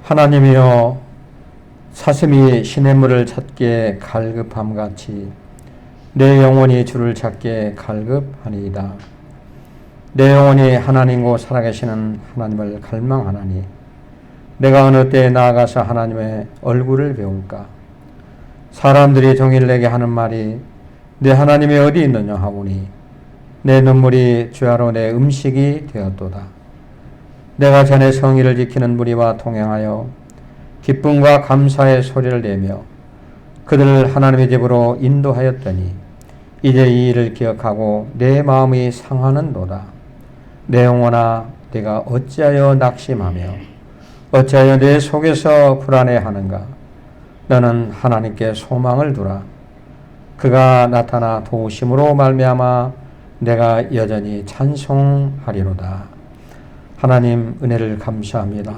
하나님이여, 사슴이 시냇물을 찾기에 갈급함같이 내 영혼이 주를 찾기에 갈급하니이다. 내 영혼이 하나님과 살아계시는 하나님을 갈망하나니 내가 어느 때에 나아가서 하나님의 얼굴을 배울까? 사람들이 종일 내게 하는 말이 내 하나님이 어디 있느냐 하오니 내 눈물이 주야로 내 음식이 되었도다. 내가 전에 성의를 지키는 무리와 동행하여 기쁨과 감사의 소리를 내며 그들을 하나님의 집으로 인도하였더니 이제 이 일을 기억하고 내 마음이 상하는도다. 내 영혼아, 내가 어찌하여 낙심하며 어찌하여 내 속에서 불안해하는가? 너는 하나님께 소망을 두라. 그가 나타나 도우심으로 말미암아 내가 여전히 찬송하리로다. 하나님, 은혜를 감사합니다.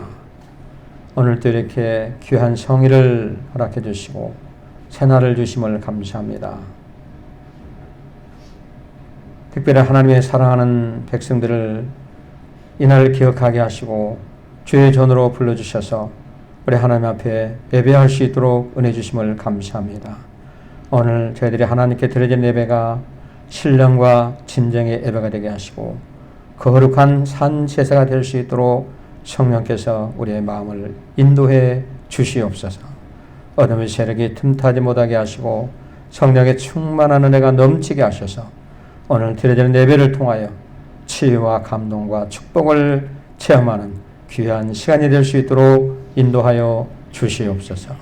오늘도 이렇게 귀한 성의를 허락해 주시고 새날을 주심을 감사합니다. 특별히 하나님의 사랑하는 백성들을 이날을 기억하게 하시고 주의 전으로 불러주셔서 우리 하나님 앞에 예배할 수 있도록 은혜 주심을 감사합니다. 오늘 저희들이 하나님께 드려진 예배가 신령과 진정의 예배가 되게 하시고 거룩한 산 제사가 될 수 있도록 성령께서 우리의 마음을 인도해 주시옵소서. 어둠의 세력이 틈타지 못하게 하시고 성령의 충만한 은혜가 넘치게 하셔서 오늘 드려지는 예배를 통하여 치유와 감동과 축복을 체험하는 귀한 시간이 될 수 있도록 인도하여 주시옵소서.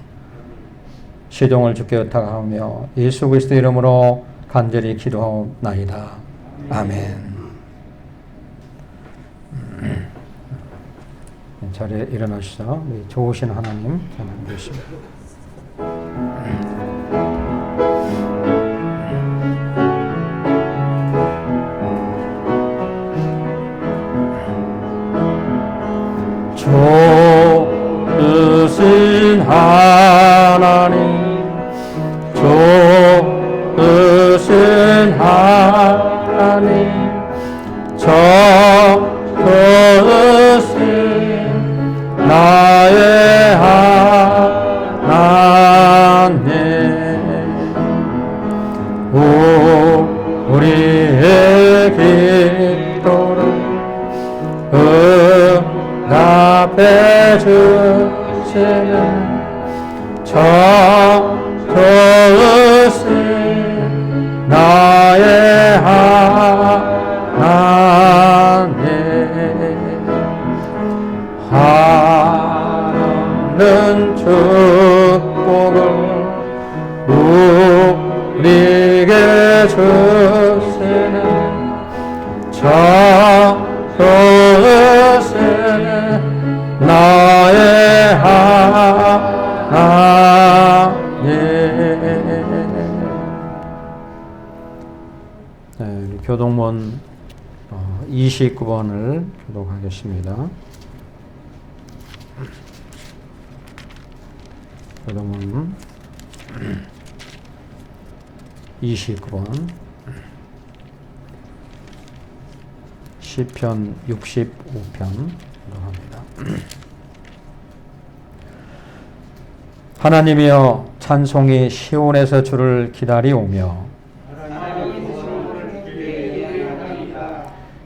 시종을 주께 의탁하며 예수 그리스도 이름으로 간절히 기도하옵나이다. 아멘. 자리에 일어나시죠. 좋으신 하나님 찬양 주십니다. 좋으신 하나님, 좋으신 하나님, 좋으신 나의 하나님, 우리의 기도를 응답해 주시는 좋으신 나의 하나님, 하나는 축복을 우리에게 주시는 좋으신 나의 하나님. 네, 교동문 29번을 교독하겠습니다. 교동문 29번 시편 65편 합니다. 하나님이여, 찬송이 시온에서 주를 기다리오며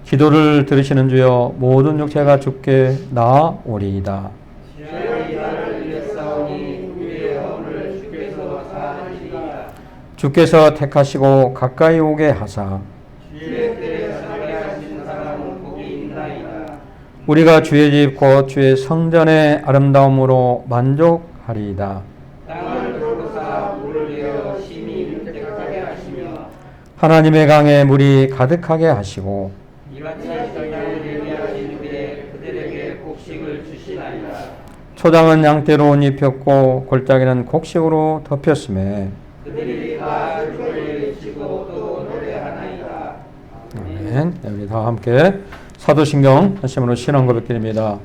기도를 들으시는 주여, 모든 육체가 주께 나아오리이다. 주께서 택하시고 가까이 오게 하사 우리가 주의 집 곧 주의 성전의 아름다움으로 만족하리이다. 하나님의 강에 물이 가득하게 하시고 초장은 양떼로 옷 입혔고 골짜기는 곡식으로 덮였음에 아멘. 우리 다 함께 사도신경 하심으로 신앙 고백드립니다.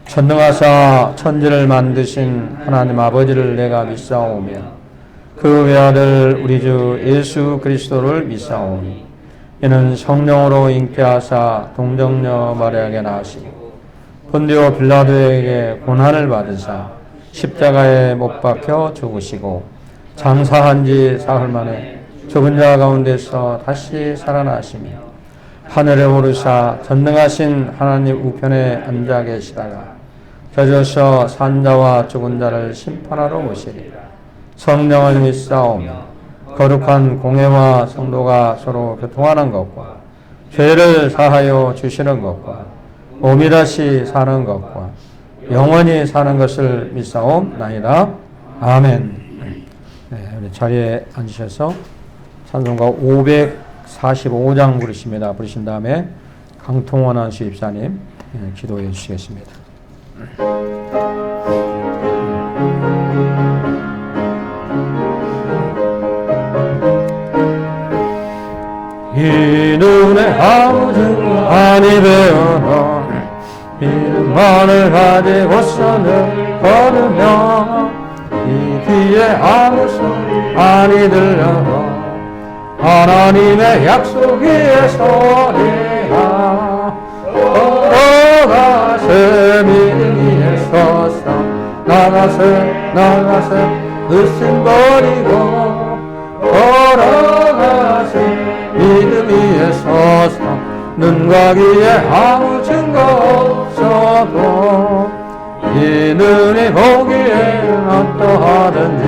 전능하사 천지를 만드신 하나님 아버지를 내가 믿사오며 그 외아들 우리 주 예수 그리스도를 믿사오니 이는 성령으로 잉태하사 동정녀 마리아에게 나시고 본디오 빌라도에게 고난을 받으사 십자가에 못 박혀 죽으시고 장사한 지 사흘 만에 죽은 자 가운데서 다시 살아나시며 하늘에 오르사 전능하신 하나님 우편에 앉아 계시다가 펴져서 산자와 죽은 자를 심판하러 오시리라. 성령을 믿사오며 거룩한 공회와 성도가 서로 교통하는 것과 죄를 사하여 주시는 것과 몸이 다시 사는 것과 영원히 사는 것을 믿사옵나이다. 아멘. 네, 우리 자리에 앉으셔서 찬송가 545장 부르십니다. 부르신 다음에 강통원 안수 입사님 기도해 주시겠습니다. 이 눈에 아무 증거 아니 되어도 믿음만을 가지고서는 걸으며 이 귀에 아무 소리 아니 들려도 하나님의 약속 위에 서리라. 걸어가세 믿음 위에 서서 나가세 의심 버리고 걸어가세 믿음 위에 서서 눈과 귀에 아무 증거 없어도 이 눈이 보기에 어떠하든지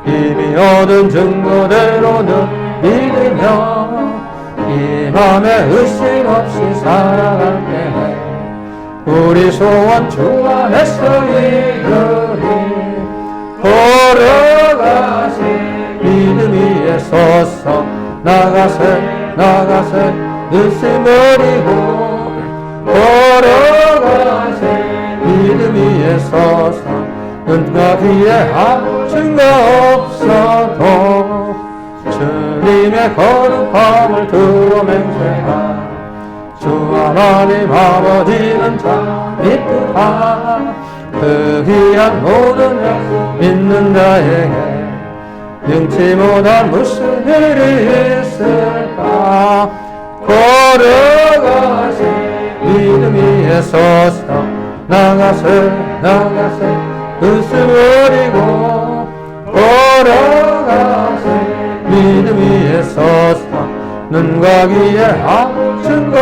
이미 얻은 증거대로는 믿으며 이 맘에 의심 없이 살아갈게 우리 소원 주 안에서 이루리. 걸어가세 믿음 위에 서서 나가세 의심 버리고 걸어가세 믿음 위에 서서 눈과 귀에 아무 증거 없어도 주님의 거룩함을 두루 맹세하. 주 하나님 아버지는 참 믿으라. 그 귀한 모든 약속 믿는 자에게 능치 못한 무슨 일이 있을까. 걸어가세 믿음 위에 서서 나가세 의심 버리고 걸어가세 믿음 위에 서서 눈과 귀에 아무 증거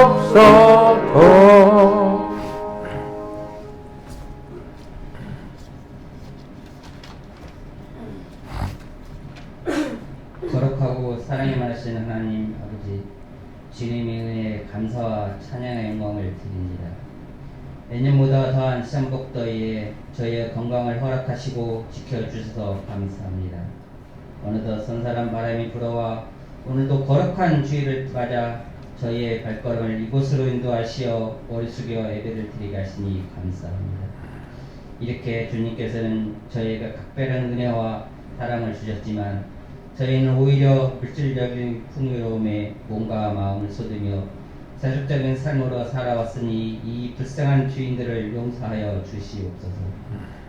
없어도. 거룩하고 사랑이 많으신 하나님 아버지, 주님의 은혜에 감사와 찬양의 영광을 드립니다. 내년보다 더한 시장복더위에 저희의 건강을 허락하시고 지켜주셔서 감사합니다. 어느덧 선선한 바람이 불어와 오늘도 거룩한 주일을 맞아 저희의 발걸음을 이곳으로 인도하시어 머리 숙여 예배를 드리게 하시니 감사합니다. 이렇게 주님께서는 저희에게 각별한 은혜와 사랑을 주셨지만 저희는 오히려 물질적인 풍요로움에 몸과 마음을 쏟으며 세속적인 삶으로 살아왔으니 이 불쌍한 주인들을 용서하여 주시옵소서.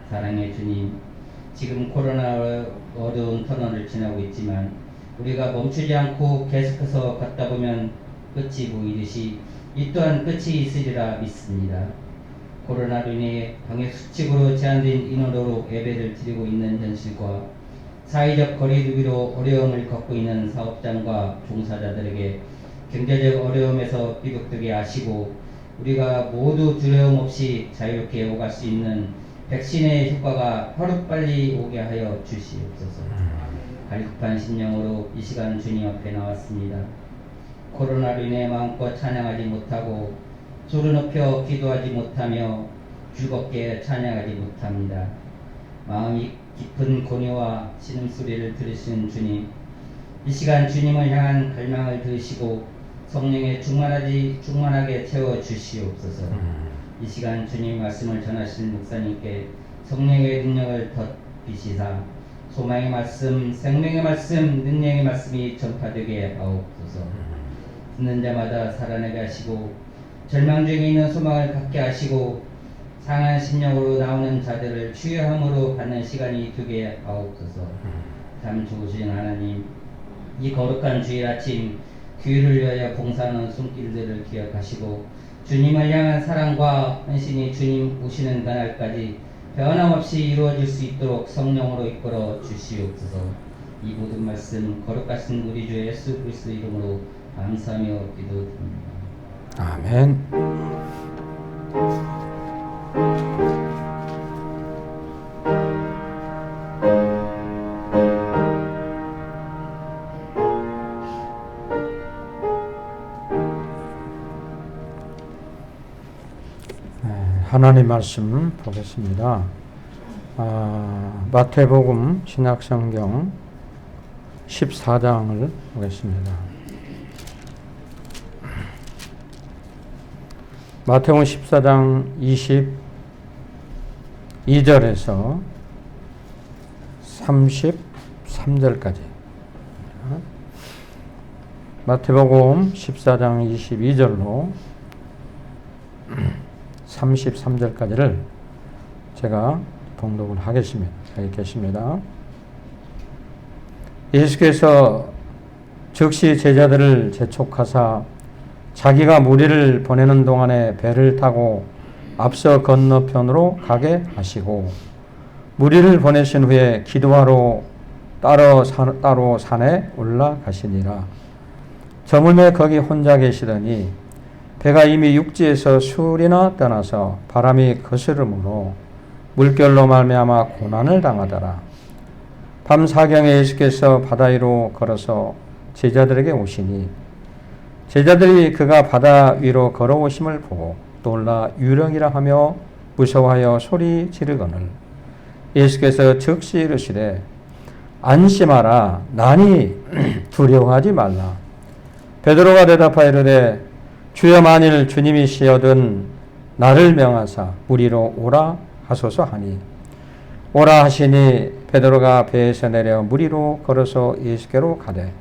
사랑의 주님, 지금 코로나 어두운 터널을 지나고 있지만 우리가 멈추지 않고 계속해서 걷다 보면 끝이 보이듯이 이 또한 끝이 있으리라 믿습니다. 코로나로 인해 방역 수칙으로 제한된 인원으로 예배를 드리고 있는 현실과 사회적 거리두기로 어려움을 겪고 있는 사업장과 종사자들에게 경제적 어려움에서 비극되게 하시고 우리가 모두 두려움 없이 자유롭게 오갈 수 있는 백신의 효과가 하루빨리 오게 하여 주시옵소서. 갈급한 심령으로 이 시간 주님 앞에 나왔습니다. 코로나로 인해 마음껏 찬양하지 못하고 소리 높여 기도하지 못하며 즐겁게 찬양하지 못합니다. 마음이 깊은 고뇌와 신음소리를 들으시는 주님, 이 시간 주님을 향한 갈망을 들으시고 성령에 충만하게 채워주시옵소서. 이 시간 주님 말씀을 전하신 목사님께 성령의 능력을 덧비시사 소망의 말씀, 생명의 말씀, 능력의 말씀이 전파되게 하옵소서. 듣는 자마다 살아나게 하시고 절망 중에 있는 소망을 갖게 하시고 상한 심령으로 나오는 자들을 치유함으로 받는 시간이 되게 하옵소서. 참 좋으신 하나님, 이 거룩한 주일 아침 교회를 위하여 봉사하는 손길들을 기억하시고 주님을 향한 사랑과 헌신이 주님 오시는 그날까지 변함없이 이루어질 수 있도록 성령으로 이끌어 주시옵소서. 이 모든 말씀 거룩하신 우리 주 예수 그리스도 이름으로 감사하며 기도드립니다. 아멘. 하나님 말씀 보겠습니다. 마태복음 신약성경 14장을 보겠습니다. 마태복음 14장 22절에서 33절까지. 마태복음 14장 22절로 33절까지를 제가 봉독을 하겠습니다. 자, 읽겠습니다. 예수께서 즉시 제자들을 재촉하사 자기가 무리를 보내는 동안에 배를 타고 앞서 건너편으로 가게 하시고 무리를 보내신 후에 기도하러 따로 산에 올라가시니라. 저물매 거기 혼자 계시더니 배가 이미 육지에서 수리나 떠나서 바람이 거스름으로 물결로 말미암아 고난을 당하더라. 밤 사경에 예수께서 바다 위로 걸어서 제자들에게 오시니 제자들이 그가 바다 위로 걸어오심을 보고 놀라 유령이라 하며 무서워하여 소리 지르거늘 예수께서 즉시 이르시되 안심하라 나니 두려워하지 말라. 베드로가 대답하여 이르되 주여 만일 주님이시여든 나를 명하사 무리로 오라 하소서 하니 오라 하시니 베드로가 배에서 내려 무리로 걸어서 예수께로 가되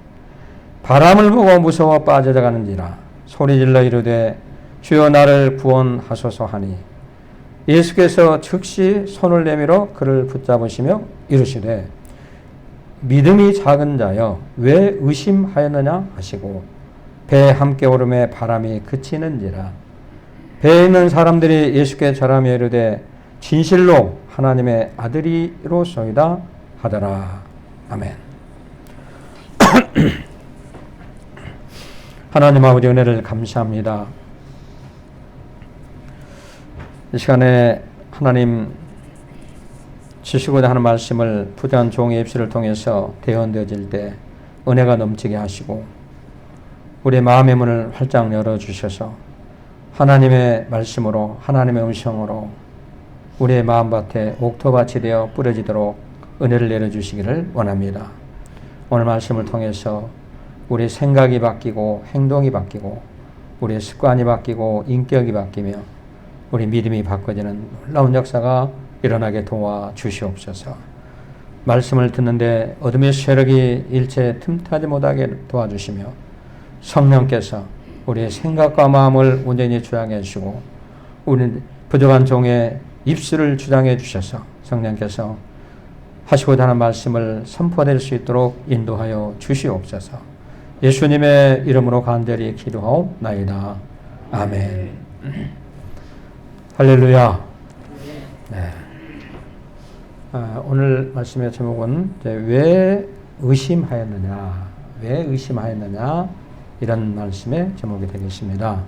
바람을 보고 무서워 빠져가는지라 소리질러 이르되 주여 나를 구원하소서 하니 예수께서 즉시 손을 내밀어 그를 붙잡으시며 이르시되 믿음이 작은 자여 왜 의심하였느냐 하시고 배에 함께 오름에 바람이 그치는지라. 배에 있는 사람들이 예수께 절하며 이르되 진실로 하나님의 아들이로소이다 하더라. 아멘. 하나님 아버지 은혜를 감사합니다. 이 시간에 하나님 주시고자 하는 말씀을 부자한 종의 입술을 통해서 대언되어질 때 은혜가 넘치게 하시고 우리의 마음의 문을 활짝 열어주셔서 하나님의 말씀으로 하나님의 음성으로 우리의 마음밭에 옥토밭이 되어 뿌려지도록 은혜를 내려주시기를 원합니다. 오늘 말씀을 통해서 우리의 생각이 바뀌고 행동이 바뀌고 우리의 습관이 바뀌고 인격이 바뀌며 우리 믿음이 바꿔지는 놀라운 역사가 일어나게 도와주시옵소서. 말씀을 듣는데 어둠의 세력이 일체 틈타지 못하게 도와주시며 성령께서 우리의 생각과 마음을 온전히 주장해 주시고 우리 부족한 종의 입술을 주장해 주셔서 성령께서 하시고자 하는 말씀을 선포될 수 있도록 인도하여 주시옵소서. 예수님의 이름으로 간절히 기도하옵나이다. 아멘. 할렐루야. 네. 오늘 말씀의 제목은 왜 의심하였느냐, 왜 의심하였느냐 이런 말씀의 제목이 되겠습니다.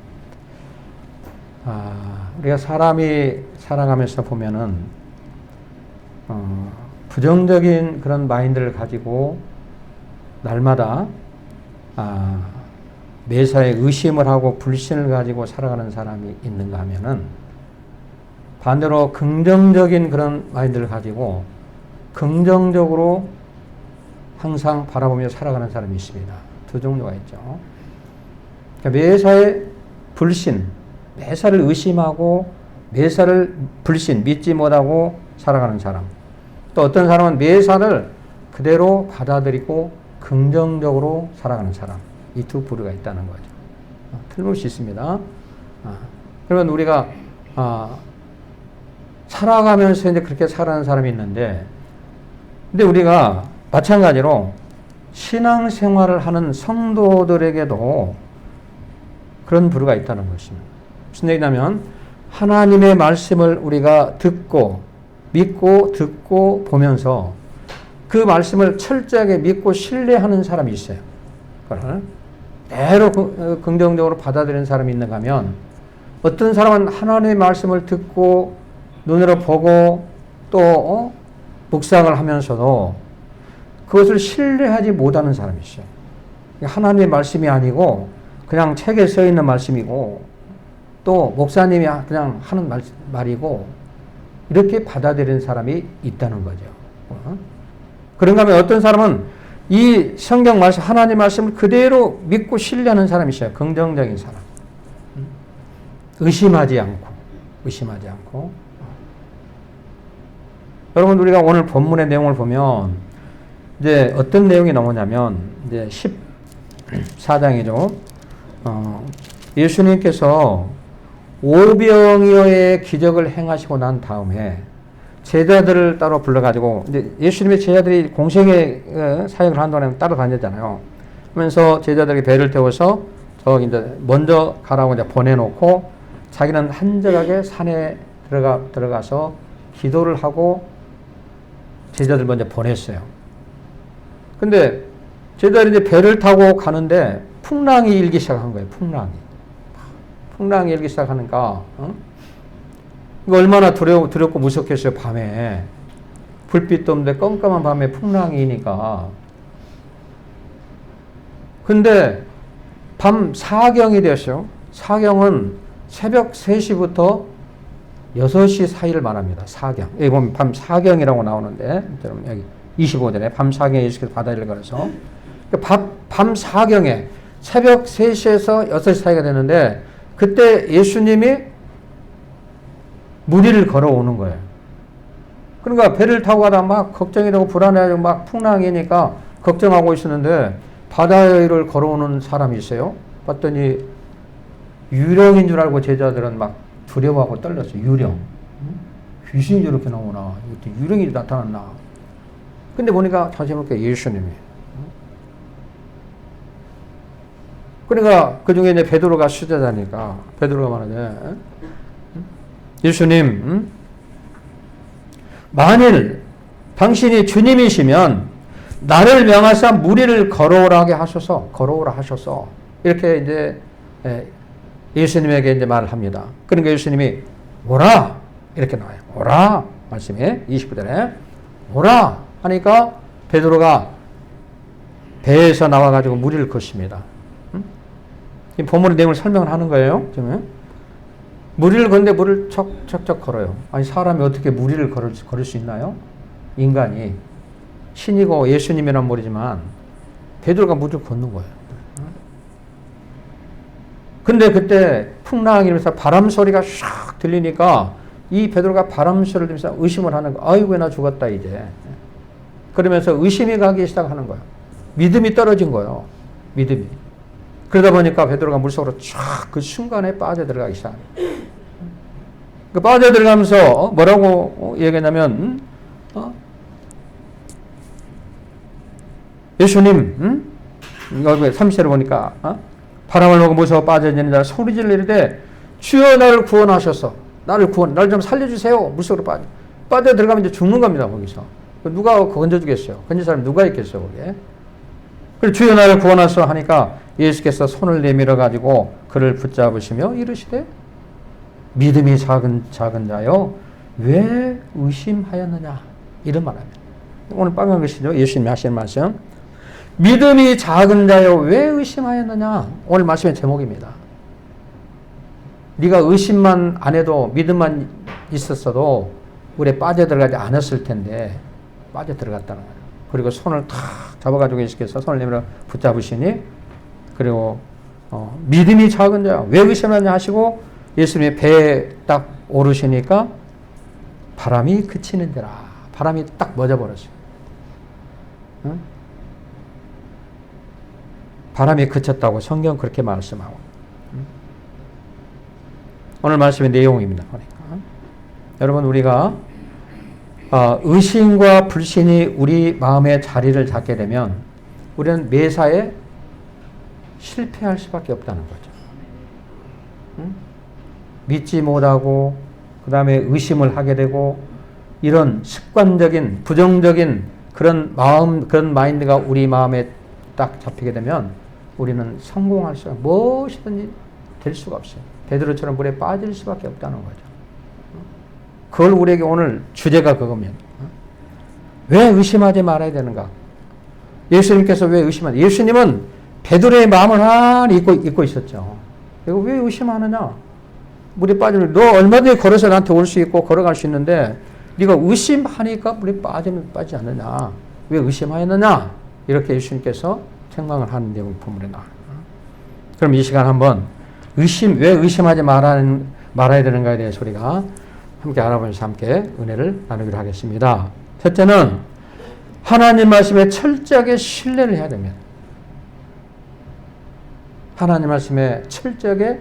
우리가 사람이 살아가면서 보면은 부정적인 그런 마인드를 가지고 날마다 매사에 의심을 하고 불신을 가지고 살아가는 사람이 있는가 하면은 반대로 긍정적인 그런 마인드를 가지고 긍정적으로 항상 바라보며 살아가는 사람이 있습니다. 두 종류가 있죠. 그러니까 매사에 불신, 매사를 의심하고 매사를 불신, 믿지 못하고 살아가는 사람. 또 어떤 사람은 매사를 그대로 받아들이고 긍정적으로 살아가는 사람. 이 두 부류가 있다는 거죠. 틀림없이 있습니다. 그러면 우리가 살아가면서 이제 그렇게 살아가는 사람이 있는데, 근데 우리가 마찬가지로 신앙생활을 하는 성도들에게도 그런 부류가 있다는 것입니다. 무슨 얘기냐면 하나님의 말씀을 우리가 듣고 믿고 듣고 보면서 그 말씀을 철저하게 믿고 신뢰하는 사람이 있어요. 그걸 대로 긍정적으로 받아들이는 사람이 있는가 하면 어떤 사람은 하나님의 말씀을 듣고 눈으로 보고 또 묵상을 하면서도 그것을 신뢰하지 못하는 사람이 있어요. 하나님의 말씀이 아니고 그냥 책에 써 있는 말씀이고 또 목사님이 그냥 하는 말이고 이렇게 받아들이는 사람이 있다는 거죠. 그런가 하면 어떤 사람은 이 성경 말씀, 하나님 말씀을 그대로 믿고 신뢰하는 사람이 있어요. 긍정적인 사람. 의심하지 않고. 여러분, 우리가 오늘 본문의 내용을 보면, 이제 어떤 내용이 나오냐면, 이제 14장이죠. 예수님께서 오병이어의 기적을 행하시고 난 다음에 제자들을 따로 불러가지고, 이제 예수님의 제자들이 공생의 사역을 한 동안에 따로 다녔잖아요. 그러면서 제자들에게 배를 태워서 저기 이제 먼저 가라고 이제 보내놓고 자기는 한적하게 산에 들어가서 기도를 하고 제자들 먼저 보냈어요. 근데 제자들이 이제 배를 타고 가는데 풍랑이 일기 시작한 거예요. 풍랑이 일기 시작하니까, 이거 얼마나 두렵고 무섭겠어요, 밤에. 불빛도 없는데 깜깜한 밤에 풍랑이니까. 근데 밤 사경이 되었어요. 사경은 새벽 3시부터 6시 사이를 말합니다. 사경. 여기 보면 밤 사경이라고 나오는데, 여러분 여기 25절에 밤 사경에 예수께서 바다를 걸어서 밤 사경에 새벽 3시에서 6시 사이가 되는데 그때 예수님이 무리를 걸어오는 거예요. 그러니까 배를 타고 가다 막 걱정이 되고 불안해하고 막 풍랑이니까 걱정하고 있었는데 바다를 걸어오는 사람이 있어요. 봤더니 유령인 줄 알고 제자들은 막 두려워하고 떨렸어요. 유령. 귀신이 저렇게 나오나. 유령이 나타났나. 근데 보니까 다시 볼게요. 예수님이. 그러니까 그 중에 이제 베드로가 수제자니까 베드로가 말하죠. 예수님, 만일 당신이 주님이시면 나를 명하사 무리를 걸어오라 하셔서 이렇게 이제 예수님에게 이제 말을 합니다. 그러니까 예수님이 오라 이렇게 나와요. 오라 말씀에 29절에 오라 하니까 베드로가 배에서 나와가지고 무리를 걷습니다. 이 본문의 내용을 설명을 하는 거예요. 지금 무리를 걷는데 물을 척척 걸어요. 아니 사람이 어떻게 무리를 걸을 수 있나요? 인간이 신이고 예수님이란 모르지만 베드로가 무리를 걷는 거예요. 근데 그때 풍랑이 일면서 바람 소리가 샥 들리니까 이 베드로가 바람 소리를 들으면서 의심을 하는 거예요. 아이고 나 죽었다 이제. 그러면서 의심이 가기 시작하는 거예요. 믿음이 떨어진 거예요. 믿음이. 그러다 보니까 베드로가 물속으로 쫙 그 순간에 빠져들어가기 시작합니다. 그 빠져들어가면서 뭐라고 얘기했냐면 예수님 여기 30절을 보니까 바람을 보고 무서워 빠져지는 자 소리질러 이르되 주여 나를 구원하셔서 나를 좀 살려주세요. 물속으로 빠져들어가면 이제 죽는 겁니다. 거기서 누가 건져주겠어요? 건질 사람이 누가 있겠어요? 거기에. 그리고 주여 나를 구원하소서 하니까 예수께서 손을 내밀어 가지고 그를 붙잡으시며 이르시되 믿음이 작은 자요 왜 의심하였느냐 이런 말합니다. 오늘 빨간 글씨죠. 예수님이 하시는 말씀. 믿음이 작은 자요 왜 의심하였느냐 오늘 말씀의 제목입니다. 네가 의심만 안 해도 믿음만 있었어도 물에 빠져들어가지 않았을 텐데 빠져들어갔다는 거예요. 그리고 손을 탁 잡아가지고 예수께서 손을 내밀어 붙잡으시니 그리고 믿음이 작은 자 왜 의심하냐 하시고 예수님의 배에 딱 오르시니까 바람이 그치는 데라. 바람이 딱 멎어버렸어요. 응? 바람이 그쳤다고 성경 그렇게 말씀하고. 응? 오늘 말씀의 내용입니다. 그러니까. 여러분 우리가 의심과 불신이 우리 마음에 자리를 잡게 되면 우리는 매사에 실패할 수밖에 없다는 거죠. 응? 믿지 못하고 그 다음에 의심을 하게 되고 이런 습관적인 부정적인 그런 마음 그런 마인드가 우리 마음에 딱 잡히게 되면 우리는 성공할 수가 무엇이든지 될 수가 없어요. 베드로처럼 물에 빠질 수밖에 없다는 거죠. 그걸 우리에게 오늘 주제가 그거면 왜 의심하지 말아야 되는가? 예수님께서 왜 의심하냐? 예수님은 베드로의 마음을 하나히 잊고 있었죠. 이거 왜 의심하느냐? 물에 빠지면 너 얼마든지 걸어서 나한테 올 수 있고 걸어갈 수 있는데 네가 의심하니까 물에 빠지면 빠지지 않느냐? 왜 의심하였느냐? 이렇게 예수님께서 책망을 하는 내용이 본문에 나와요. 그럼 이 시간 한번 왜 의심하지 말아야 되는가에 대해서 우리가 함께 알아보면서 함께 은혜를 나누기로 하겠습니다. 첫째는 하나님 말씀에 철저하게 신뢰를 해야 됩니다. 하나님 말씀에 철저하게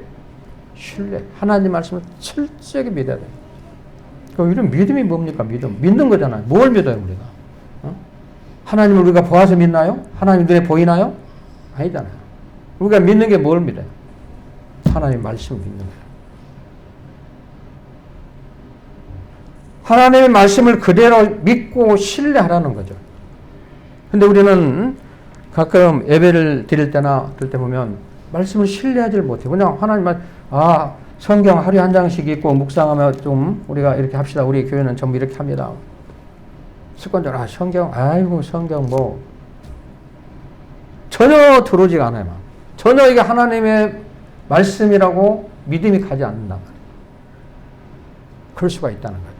신뢰. 하나님 말씀을 철저하게 믿어야 돼요. 그럼 이런 믿음이 뭡니까? 믿는 거잖아요. 뭘 믿어요, 우리가? 하나님을 우리가 보아서 믿나요? 하나님 눈에 보이나요? 아니잖아요. 우리가 믿는 게 뭘 믿어요? 하나님 말씀을 믿는 거예요. 하나님의 말씀을 그대로 믿고 신뢰하라는 거죠. 근데 우리는 가끔 예배를 드릴 때나 그럴 때 보면 말씀을 신뢰하지를 못해요. 그냥 하나님 성경 하루에 한 장씩 읽고 묵상하며 좀 우리가 이렇게 합시다. 우리 교회는 전부 이렇게 합니다. 습관적으로 성경 뭐 전혀 들어오지가 않아요. 전혀 이게 하나님의 말씀이라고 믿음이 가지 않는다. 그럴 수가 있다는 거예요.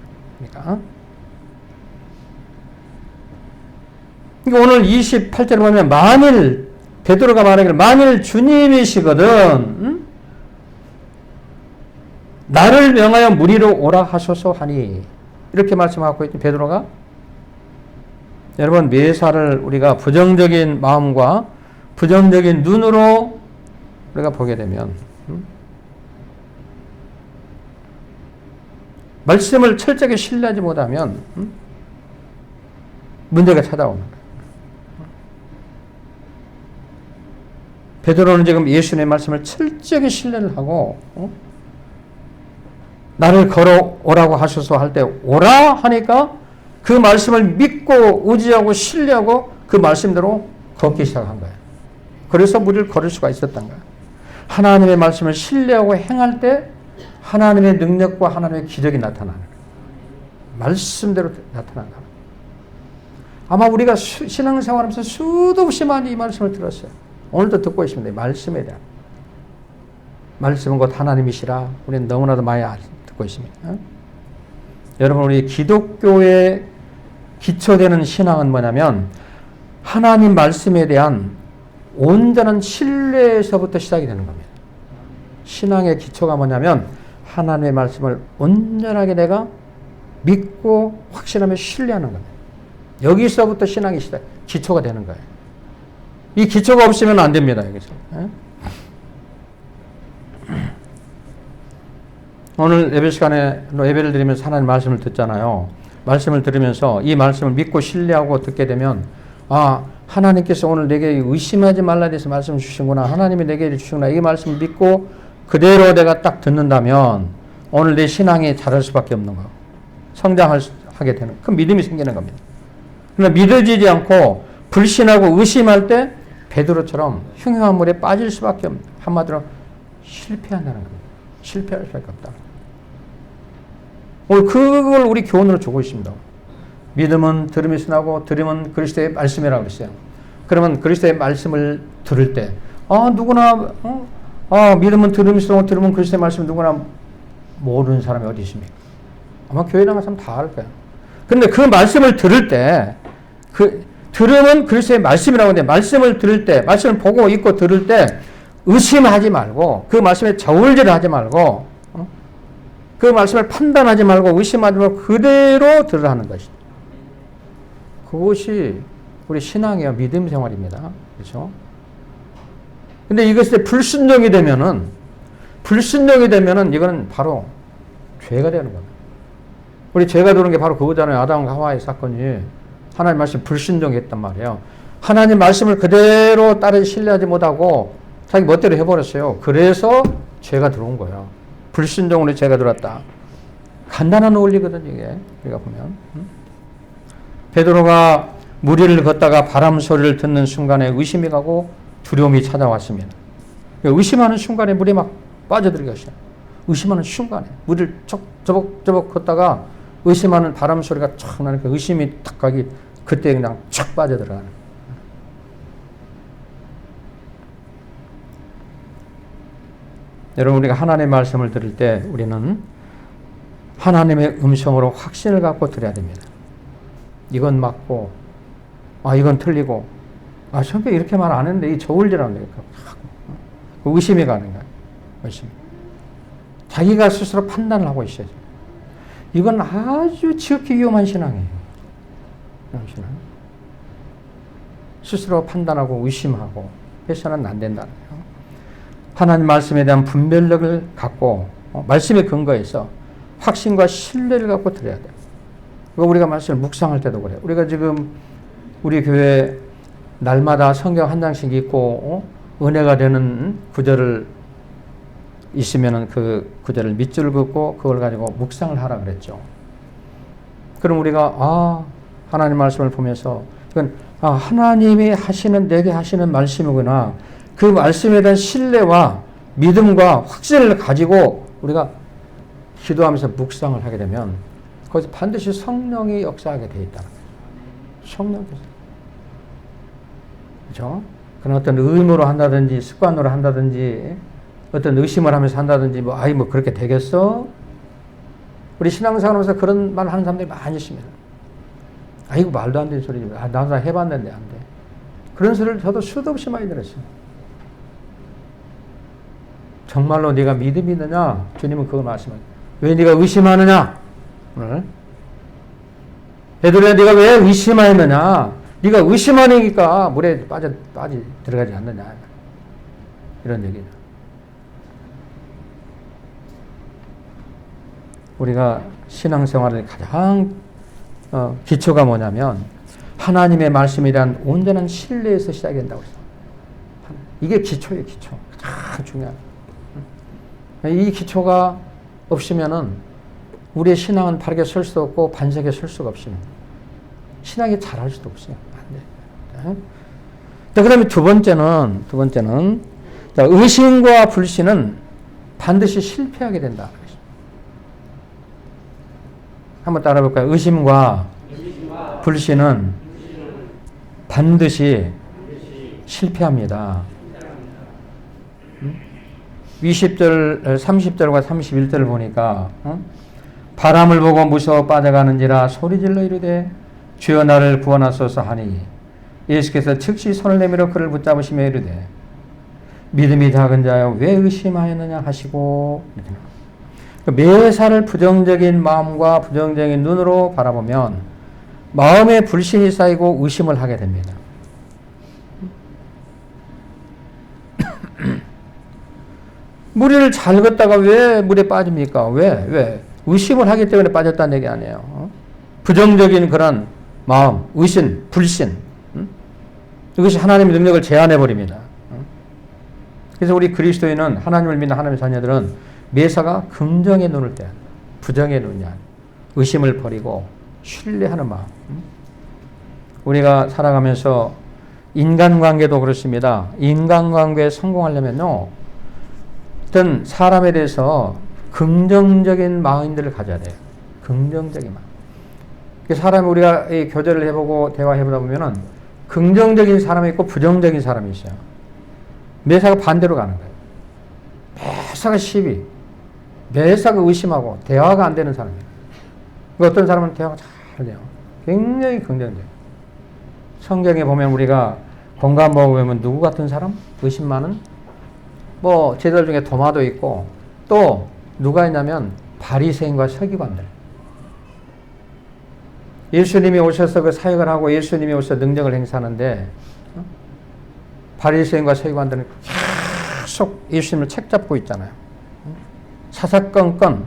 그러니까 오늘 28절에 보면 만일 베드로가 말하기를 만일 주님이시거든 나를 명하여 무리로 오라 하소서 하니 이렇게 말씀하고 있죠. 베드로가 여러분 매사를 우리가 부정적인 마음과 부정적인 눈으로 우리가 보게 되면 말씀을 철저하게 신뢰하지 못하면 문제가 찾아오는 거예요. 베드로는 지금 예수님의 말씀을 철저하게 신뢰를 하고 나를 걸어오라고 하셔서 할 때 오라 하니까 그 말씀을 믿고 의지하고 신뢰하고 그 말씀대로 걷기 시작한 거예요. 그래서 무리를 걸을 수가 있었던 거예요. 하나님의 말씀을 신뢰하고 행할 때 하나님의 능력과 하나님의 기적이 나타나는 거예요. 말씀대로 나타난다. 아마 우리가 신앙생활하면서 수도 없이 많이 이 말씀을 들었어요. 오늘도 듣고 있습니다. 말씀에 대한. 말씀은 곧 하나님이시라 우리는 너무나도 많이 듣고 있습니다. 여러분 우리 기독교의 기초되는 신앙은 뭐냐면 하나님 말씀에 대한 온전한 신뢰에서부터 시작이 되는 겁니다. 신앙의 기초가 뭐냐면 하나님의 말씀을 온전하게 내가 믿고 확신하며 신뢰하는 겁니다. 여기서부터 신앙이 기초가 되는 거예요. 이 기초가 없으면 안 됩니다. 여기서. 오늘 예배 시간에 예배를 드리면서 하나님 말씀을 듣잖아요. 말씀을 들으면서 이 말씀을 믿고 신뢰하고 듣게 되면 하나님께서 오늘 내게 의심하지 말라 해서 말씀을 주신구나. 하나님이 내게 주신구나. 이 말씀을 믿고 그대로 내가 딱 듣는다면 오늘 내 신앙이 자랄 수밖에 없는 거예요. 성장하게 되는 그 믿음이 생기는 겁니다. 그러나 믿어지지 않고 불신하고 의심할 때 베드로처럼 흉흉한 물에 빠질 수밖에 없는 한마디로 실패한다는 겁니다. 실패할 수밖에 없다. 오늘 그걸 우리 교훈으로 주고 있습니다. 믿음은 들음에서 나고 들음은 그리스도의 말씀이라고 그랬어요. 그러면 그리스도의 말씀을 들을 때 누구나 믿음은 들음에서 나고 들음은 그리스도의 말씀 누구나 모르는 사람이 어디 있습니까? 아마 교회 나간 사람 다 알 거예요. 그런데 그 말씀을 들을 때 들음은 그리스도의 말씀이라고 하는데 말씀을 들을 때 말씀을 보고 읽고 들을 때 의심하지 말고 그 말씀에 저울질하지 말고 그 말씀을 판단하지 말고 의심하지 말고 그대로 들으라는 것이죠. 그것이 우리 신앙이야 믿음 생활입니다. 그렇죠? 근데 이것이 불순종이 되면은 이거는 바로 죄가 되는 겁니다. 우리 죄가 들어온 게 바로 그거잖아요. 아담과 하와의 사건이 하나님 말씀 불순종했단 말이에요. 하나님 말씀을 그대로 신뢰하지 못하고 자기 멋대로 해버렸어요. 그래서 죄가 들어온 거예요. 불순종으로 죄가 들었다. 간단한 원리거든 이게. 우리가 보면 베드로가 물 위를 걷다가 바람 소리를 듣는 순간에 의심이 가고 두려움이 찾아왔습니다. 의심하는 순간에 물이 막 빠져들어가 있어요. 의심하는 순간에 물을 저벅저벅 걷다가 의심하는 바람 소리가 촥 나니까 의심이 탁 가기 그때 그냥 촥 빠져들어가는. 여러분 우리가 하나님의 말씀을 들을 때 우리는 하나님의 음성으로 확신을 갖고 들어야 됩니다. 이건 맞고 이건 틀리고 성경이 이렇게 말 안 했는데 이 저울질하는 거니까 의심이 가는 거예요. 의심. 자기가 스스로 판단을 하고 있어야죠. 이건 아주 지극히 위험한 신앙이에요. 신앙. 스스로 판단하고 의심하고 해서는 안 된다는 거예요. 하나님 말씀에 대한 분별력을 갖고 말씀에 근거해서 확신과 신뢰를 갖고 들어야 돼요. 우리가 말씀을 묵상할 때도 그래요. 우리가 지금 우리 교회 날마다 성경 한 장씩 읽고 은혜가 되는 구절을 있으면은 그 구절을 밑줄 긋고 그걸 가지고 묵상을 하라 그랬죠. 그럼 우리가 하나님 말씀을 보면서 이건 하나님이 하시는 내게 하시는 말씀이구나. 그 말씀에 대한 신뢰와 믿음과 확신을 가지고 우리가 기도하면서 묵상을 하게 되면 거기서 반드시 성령이 역사하게 돼 있다. 성령께서. 그렇죠? 그런 어떤 의무로 한다든지 습관으로 한다든지 어떤 의심을 하면서 한다든지 뭐 그렇게 되겠어? 우리 신앙생활하면서 그런 말 하는 사람들이 많이 있습니다. 이거 말도 안 되는 소리지. 나도 다 해봤는데 안 돼. 그런 소리를 저도 수도 없이 많이 들었어요. 정말로 네가 믿음이 있느냐? 주님은 그걸 말씀하세요. 왜 네가 의심하느냐? 베드로야 네가 왜 의심하느냐? 네가 의심하니까 물에 빠지 들어가지 않느냐? 이런 얘기죠. 우리가 신앙생활의 가장 기초가 뭐냐면 하나님의 말씀에 대한 온전한 신뢰에서 시작이 된다고 했어요. 이게 기초예요, 기초. 가장 중요한. 이 기초가 없으면은 우리의 신앙은 바르게 설 수도 없고 반석에 설 수가 없습니다. 신앙이 잘할 수도 없어요. 안 돼. 그 다음에 두 번째는 의심과 불신은 반드시 실패하게 된다. 한번 따라 볼까요? 의심과 불신은 반드시 실패합니다. 20절, 30절과 31절을 보니까 바람을 보고 무서워 빠져가는지라 소리질러 이르되 주여 나를 구원하소서 하니 예수께서 즉시 손을 내밀어 그를 붙잡으시며 이르되 믿음이 작은 자여 왜 의심하였느냐 하시고 매사를 부정적인 마음과 부정적인 눈으로 바라보면 마음에 불신이 쌓이고 의심을 하게 됩니다. 물을 잘 걷다가 왜 물에 빠집니까? 왜? 의심을 하기 때문에 빠졌다는 얘기 아니에요. 부정적인 그런 마음, 의심, 불신. 이것이 하나님의 능력을 제한해버립니다. 그래서 우리 그리스도인은 하나님을 믿는 하나님의 자녀들은 매사가 긍정의 눈을 떼야 합니다. 부정의 눈이 아니에요. 의심을 버리고 신뢰하는 마음. 우리가 살아가면서 인간관계도 그렇습니다. 인간관계에 성공하려면요. 어떤 사람에 대해서 긍정적인 마인드를 가져야 돼요. 긍정적인 마음. 사람이 우리가 교제를 해보고 대화해보다 보면은 긍정적인 사람이 있고 부정적인 사람이 있어요. 매사가 반대로 가는 거예요. 매사가 시비, 매사가 의심하고 대화가 안 되는 사람이에요. 어떤 사람은 대화가 잘 돼요. 굉장히 긍정적이에요. 성경에 보면 우리가 공감보고 보면 누구 같은 사람? 의심 많은? 제자들 중에 도마도 있고 또 누가 있냐면 바리새인과 서기관들. 예수님이 오셔서 그 사역을 하고 예수님이 오셔서 능력을 행사하는데 바리새인과 서기관들은 계속 예수님을 책잡고 있잖아요. 사사건건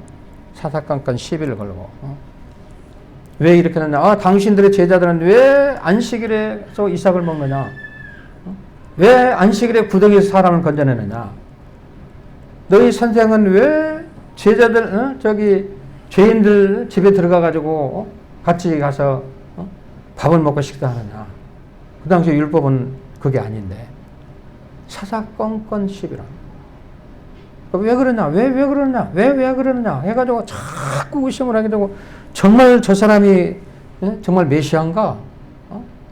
시비를 걸고. 왜 이렇게 했냐? 당신들의 제자들은 왜 안식일에서 이삭을 먹느냐? 왜 안식일에 구덩이에서 사람을 건져내느냐? 너희 선생은 왜 제자들, 저기 죄인들 집에 들어가가지고 같이 가서 밥을 먹고 식사하느냐. 그 당시 율법은 그게 아닌데 사사건건 시비라. 왜 그러냐? 왜 그러냐? 왜 그러냐? 해가지고 자꾸 의심을 하게 되고 정말 저 사람이 정말 메시아인가?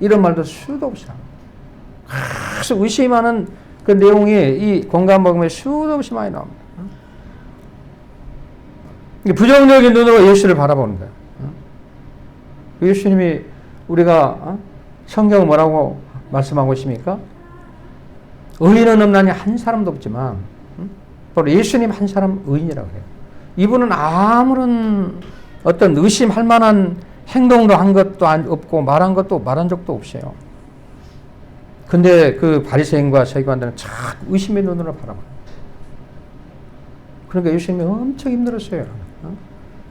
이런 말도 수도 없이 하고. 계속 의심하는 그 내용이 이 공감복음에 수도 없이 많이 나옵니다. 부정적인 눈으로 예수를 바라보는 거예요. 예수님이 우리가 성경을 뭐라고 말씀하고 있습니까? 의인은 없나니 한 사람도 없지만 바로 예수님 한 사람 의인이라고 해요. 이분은 아무런 어떤 의심할 만한 행동도 한 것도 없고 말한 것도 말한 적도 없어요. 근데 그 바리새인과 서기관들은 자꾸 의심의 눈으로 바라봐요. 그러니까 예수님이 엄청 힘들었어요.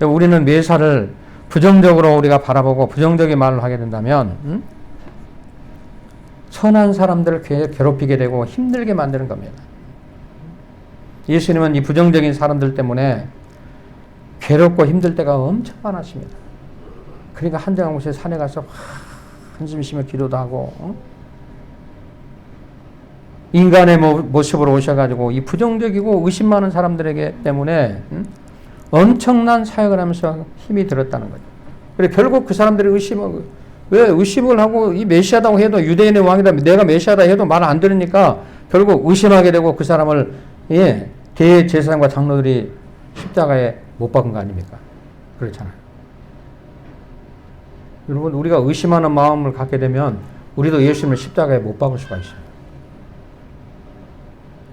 우리는 매사를 부정적으로 우리가 바라보고 부정적인 말을 하게 된다면 선한 사람들을 괴롭히게 되고 힘들게 만드는 겁니다. 예수님은 이 부정적인 사람들 때문에 괴롭고 힘들 때가 엄청 많았습니다. 그러니까 한정한 곳에 산에 가서 한숨 쉬며 기도도 하고 인간의 모습으로 오셔가지고 이 부정적이고 의심 많은 사람들에게 때문에 엄청난 사역을 하면서 힘이 들었다는 거죠. 그래 결국 그 사람들이 왜 의심을 하고 이 메시아다고 해도 유대인의 왕이다 내가 메시아다 해도 말 안 들으니까 결국 의심하게 되고 그 사람을 대제사장과 장로들이 십자가에 못 박은 거 아닙니까? 그렇잖아요. 여러분 우리가 의심하는 마음을 갖게 되면 우리도 예수님을 십자가에 못 박을 수가 있어요.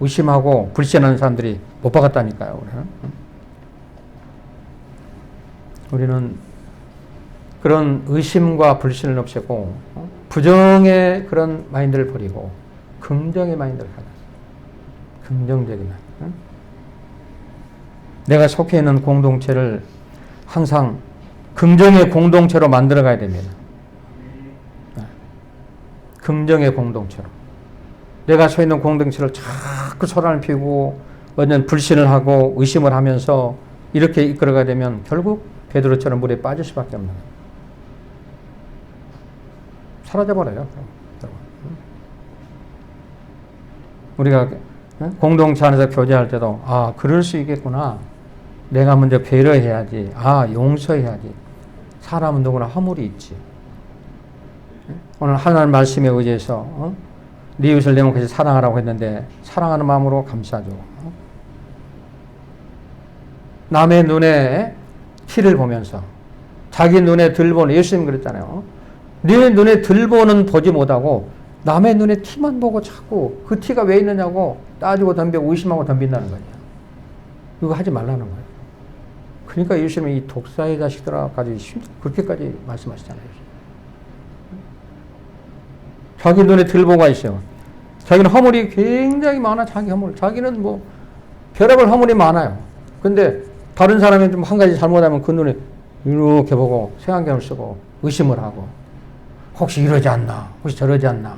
의심하고 불신하는 사람들이 못 박았다니까요. 우리는 그런 의심과 불신을 없애고 부정의 그런 마인드를 버리고 긍정의 마인드를 가져요. 긍정적인 마인드. 내가 속해 있는 공동체를 항상 긍정의 공동체로 만들어가야 됩니다. 긍정의 공동체로. 내가 서 있는 공동체를 자꾸 소란을 피우고 완전 불신을 하고 의심을 하면서 이렇게 이끌어가야 되면 결국 베드로처럼 물에 빠질 수밖에 없는 거예요. 사라져버려요. 우리가 공동체 안에서 교제할 때도 그럴 수 있겠구나. 내가 먼저 배려해야지. 용서해야지. 사람은 누구나 허물이 있지. 오늘 하나님 말씀에 의지해서 네 이웃을 내 몸같이 사랑하라고 했는데 사랑하는 마음으로 감싸줘. 남의 눈에 티를 보면서 자기 눈에 들보는 예수님 그랬잖아요. 네 눈에 들보는 보지 못하고 남의 눈에 티만 보고 자꾸 그 티가 왜 있느냐고 따지고 덤비고 의심하고 덤빈다는 거예요. 이거 하지 말라는 거예요. 그러니까 예수님이 이 독사의 자식들아까지 그렇게까지 말씀하시잖아요. 자기 눈에 들보가 있어요. 자기는 허물이 굉장히 많아. 자기 허물. 자기는 뭐 별의별 허물이 많아요. 근데 다른 사람이 좀 한 가지 잘못하면 그 눈에 이렇게 보고 색안경을 쓰고 의심을 하고 혹시 이러지 않나? 혹시 저러지 않나?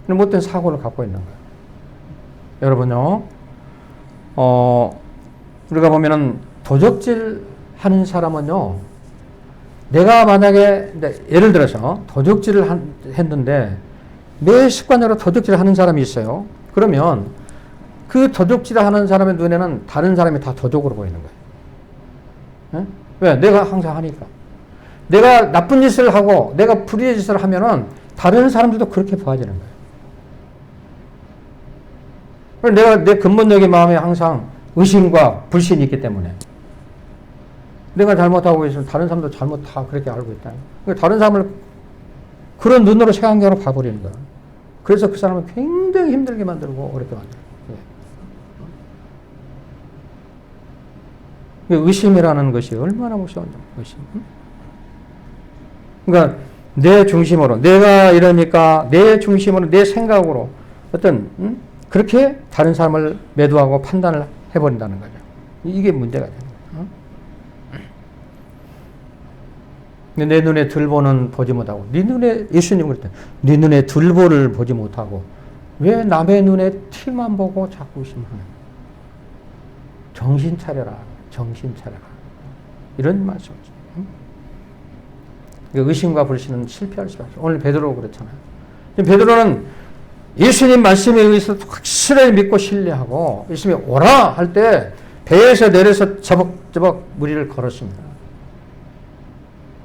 못된 사고를 갖고 있는 거예요. 여러분요, 우리가 보면은 도적질 하는 사람은요, 내가 만약에 예를 들어서 도적질을 했는데 내 습관으로 도적질을 하는 사람이 있어요. 그러면 그 도적질을 하는 사람의 눈에는 다른 사람이 다 도적으로 보이는 거예요. 왜? 내가 항상 하니까. 내가 나쁜 짓을 하고 내가 불의의 짓을 하면은 다른 사람들도 그렇게 봐지는 거예요. 내가 내 근본적인 마음에 항상 의심과 불신이 있기 때문에 내가 잘못하고 있으면 다른 사람도 잘못 다 그렇게 알고 있다. 그러니까 다른 사람을 그런 눈으로 색안경으로 봐버리는 거야. 그래서 그 사람을 굉장히 힘들게 만들고 어렵게 만들어요. 의심이라는 것이 얼마나 무서운 의심. 그러니까 내 중심으로 내가 이러니까 내 중심으로 내 생각으로 어떤 그렇게 다른 사람을 매도하고 판단을 해버린다는 거죠. 이게 문제가 되는 거예요. 내 눈에 들보는 보지 못하고 네 눈에 예수님 그랬다. 네 눈에 들보를 보지 못하고 왜 남의 눈에 티만 보고 자꾸 의심하는 거예요. 정신 차려라. 정신 차려라. 이런 말씀이죠. 의심과 불신은 실패할 수밖에 없어요. 오늘 베드로 그렇잖아요. 베드로는 예수님 말씀에 의해서 확실하게 믿고 신뢰하고 예수님이 오라 할 때 배에서 내려서 저벅저벅 무리를 걸었습니다.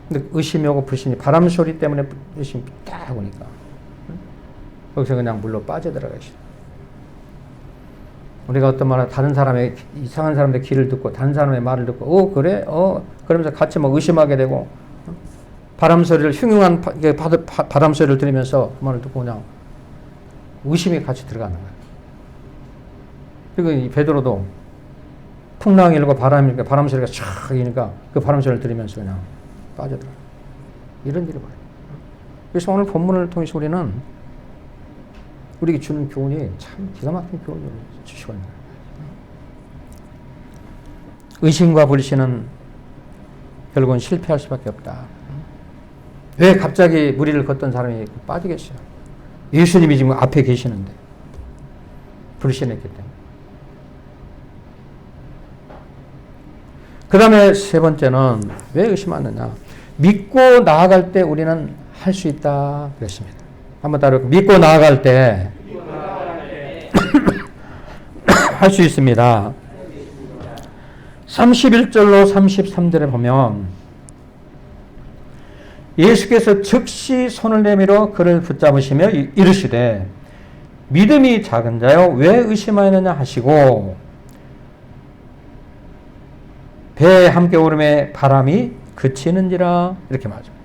근데 의심이 오고 불신이 바람 소리 때문에 의심이 딱 오니까 거기서 그냥 물로 빠져들어가시죠. 우리가 어떤 말을 다른 사람의 이상한 사람의 길을 듣고 다른 사람의 말을 듣고 그래? 그러면서 같이 막 의심하게 되고 바람 소리를 흉흉한 바람 소리를 들으면서 그 말을 듣고 그냥 의심이 같이 들어가는 거예요. 그리고 이 베드로도 풍랑이 일고 바람 소리가 촥 이니까 그 바람 소리를 들으면서 그냥 빠져들어요. 이런 일이 벌어요. 그래서 오늘 본문을 통해서 우리는 우리에게 주는 교훈이 참 기가 막힌 교훈을 주시고 있는 거예요. 의심과 불신은 결국은 실패할 수밖에 없다. 왜 갑자기 무리를 걷던 사람이 빠지겠어요? 예수님이 지금 앞에 계시는데 불신했기 때문에. 그 다음에 세 번째는 왜 의심하느냐? 믿고 나아갈 때 우리는 할 수 있다 그랬습니다. 한번 따로 믿고 나아갈 때 할 수 있습니다. 31절로 33절에 보면 예수께서 즉시 손을 내밀어 그를 붙잡으시며 이르시되 믿음이 작은 자여 왜 의심하였느냐 하시고 배에 함께 오름에 바람이 그치는지라 이렇게 말합니다.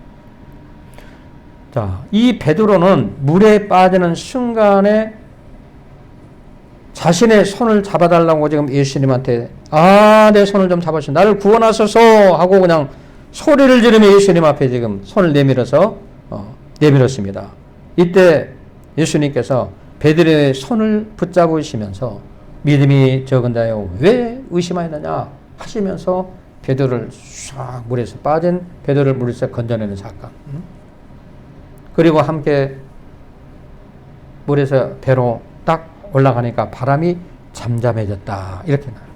자, 이 베드로는 물에 빠지는 순간에 자신의 손을 잡아달라고 지금 예수님한테 내 손을 좀 잡아주시오. 나를 구원하소서 하고 그냥 소리를 지르며 예수님 앞에 지금 손을 내밀어서 내밀었습니다. 이때 예수님께서 베드로의 손을 붙잡으시면서 믿음이 적은 자여 왜 의심하였느냐 하시면서 베드로를 싹 물에서 빠진 베드로를 물에서 건져내는 사건. 그리고 함께 물에서 배로 딱 올라가니까 바람이 잠잠해졌다. 이렇게 나와요.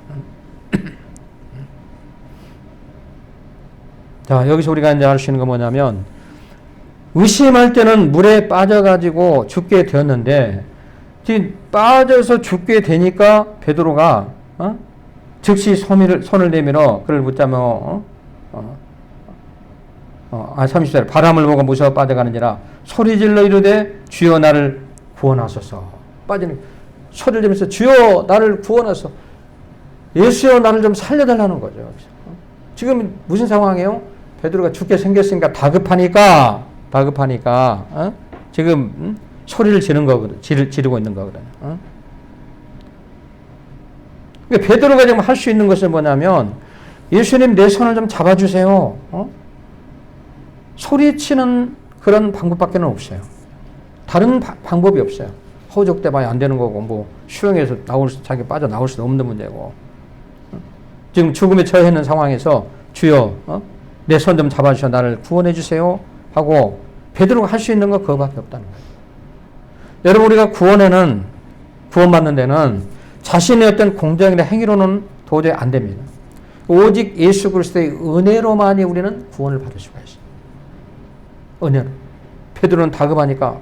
자, 여기서 우리가 이제 알 수 있는 건 뭐냐면 의심할 때는 물에 빠져가지고 죽게 되었는데 지금 빠져서 죽게 되니까 베드로가 즉시 손을 내밀어 그를 붙잡아 30절 바람을 보고 무서워 빠져가는지라 소리질러 이르되 주여 나를 구원하소서. 빠지는 소리를 지르면서 주여 나를 구원하소서. 예수여 나를 좀 살려달라는 거죠. 지금 무슨 상황이에요? 베드로가 죽게 생겼으니까 다급하니까 지금 소리를 지르는 거거든. 지르고 있는 거거든. 그러니까 베드로가 지금 할 수 있는 것은 뭐냐면 예수님 내 손을 좀 잡아주세요. 소리치는 그런 방법밖에 없어요. 다른 방법이 없어요. 허우적대봐야 안 되는 거고 뭐 수영에서 자기 빠져 나올 수도 없는 문제고 지금 죽음에 처해 있는 상황에서 주여 내 손 좀 잡아주셔 나를 구원해 주세요 하고 베드로가 할 수 있는 건 그거밖에 없다는 거예요. 여러분 우리가 구원받는 데는 자신의 어떤 공정이나 행위로는 도저히 안 됩니다. 오직 예수 그리스도의 은혜로만이 우리는 구원을 받을 수가 있어요. 은혜로. 베드로는 다급하니까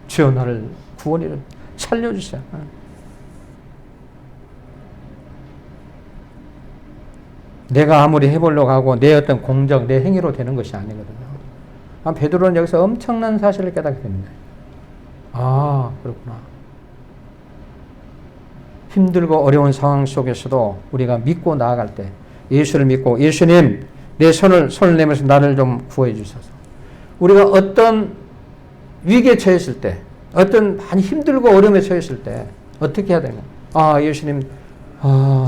주여 나를 구원해 살려주세요. 내가 아무리 해보려고 하고 내 어떤 공정, 내 행위로 되는 것이 아니거든요. 베드로는 여기서 엄청난 사실을 깨닫게 됩니다. 그렇구나. 힘들고 어려운 상황 속에서도 우리가 믿고 나아갈 때 예수를 믿고 예수님 내 손을 내면서 나를 좀 구해 주셔서 우리가 어떤 위기에 처했을 때 어떤 많이 힘들고 어려움에 처했을 때 어떻게 해야 되나? 예수님